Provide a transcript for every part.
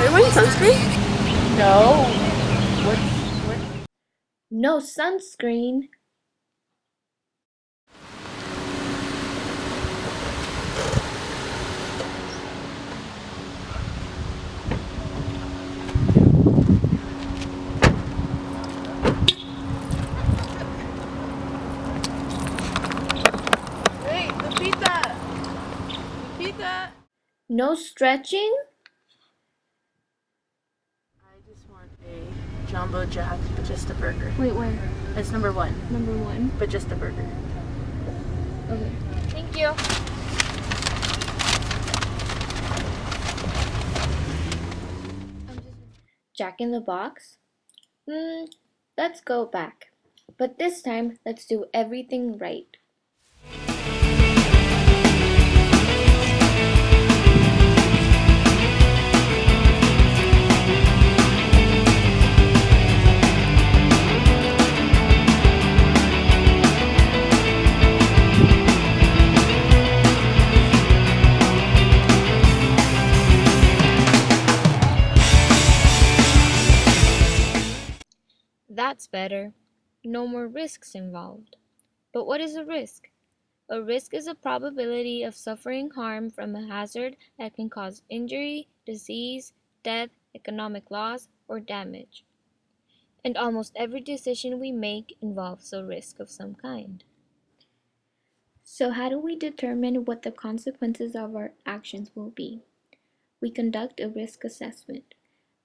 Are you wearing sunscreen? No. What? No sunscreen. Wait, repeat that. Repeat that. No stretching. I just want a jumbo jack, but just a burger. Wait, where? It's number one, Number one. but just a burger. Okay. Thank you. Jack in the Box? Let's go back. But this time, let's do everything right. That's better. No more risks involved. But what is a risk? A risk is a probability of suffering harm from a hazard that can cause injury, disease, death, economic loss, or damage. And almost every decision we make involves a risk of some kind. So, how do we determine what the consequences of our actions will be? We conduct a risk assessment.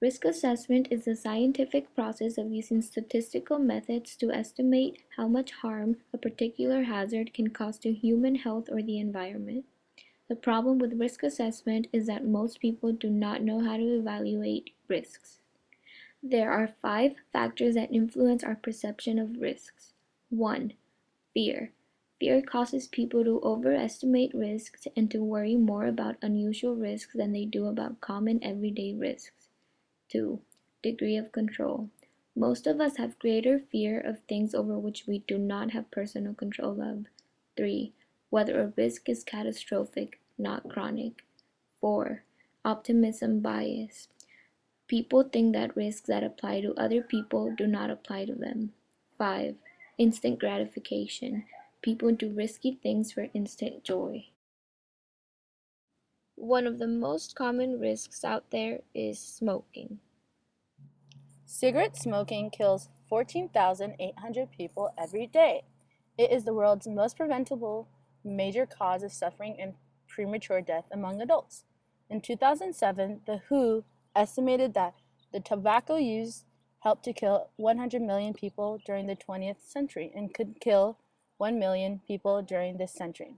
Risk assessment is the scientific process of using statistical methods to estimate how much harm a particular hazard can cause to human health or the environment. The problem with risk assessment is that most people do not know how to evaluate risks. There are 5 factors that influence our perception of risks. 1. Fear. Fear causes people to overestimate risks and to worry more about unusual risks than they do about common everyday risks. 2. Degree of control. Most of us have greater fear of things over which we do not have personal control of. 3. Whether a risk is catastrophic, not chronic. 4. Optimism bias. People think that risks that apply to other people do not apply to them. 5. Instant gratification. People do risky things for instant joy. One of the most common risks out there is smoking. Cigarette smoking kills 14,800 people every day. It is the world's most preventable major cause of suffering and premature death among adults. In 2007, the WHO estimated that the tobacco use helped to kill 100 million people during the 20th century and could kill 1 million people during this century.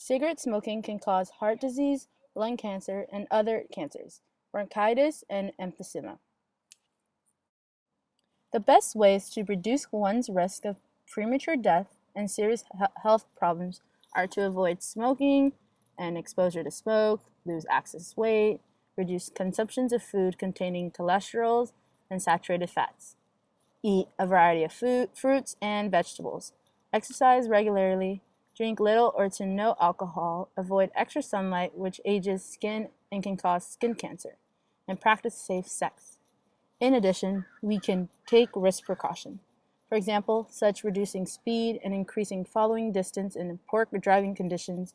Cigarette smoking can cause heart disease, lung cancer, and other cancers, bronchitis, and emphysema. The best ways to reduce one's risk of premature death and serious health problems are to avoid smoking and exposure to smoke, lose excess weight, reduce consumptions of food containing cholesterols and saturated fats, eat a variety of fruits and vegetables, exercise regularly, drink little or to no alcohol, avoid extra sunlight which ages skin and can cause skin cancer, and practice safe sex. In addition, we can take risk precaution. For example, such reducing speed and increasing following distance in poor driving conditions,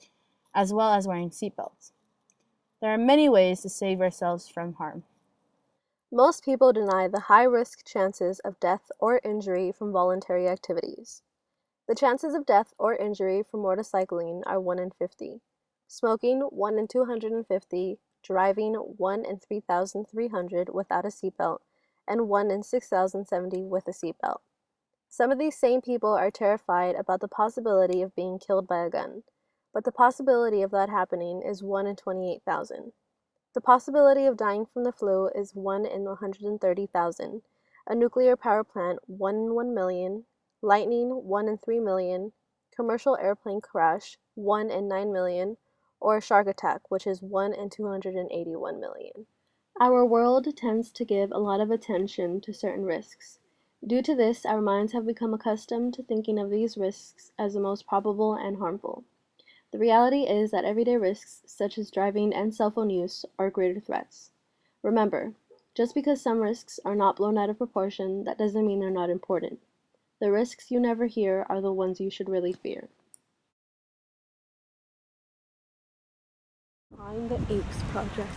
as well as wearing seatbelts. There are many ways to save ourselves from harm. Most people deny the high-risk chances of death or injury from voluntary activities. The chances of death or injury from motorcycling are 1 in 50, smoking 1 in 250, driving 1 in 3,300 without a seatbelt, and 1 in 6,070 with a seatbelt. Some of these same people are terrified about the possibility of being killed by a gun, but the possibility of that happening is 1 in 28,000. The possibility of dying from the flu is 1 in 130,000, a nuclear power plant 1 in 1 million, lightning 1 in 3 million, commercial airplane crash 1 in 9 million, or a shark attack, which is 1 in 281 million. Our world tends to give a lot of attention to certain risks. Due to this, our minds have become accustomed to thinking of these risks as the most probable and harmful. The reality is that everyday risks, such as driving and cell phone use, are greater threats. Remember, just because some risks are not blown out of proportion, that doesn't mean they're not important. The risks you never hear are the ones you should really fear. Behind the Apes Project.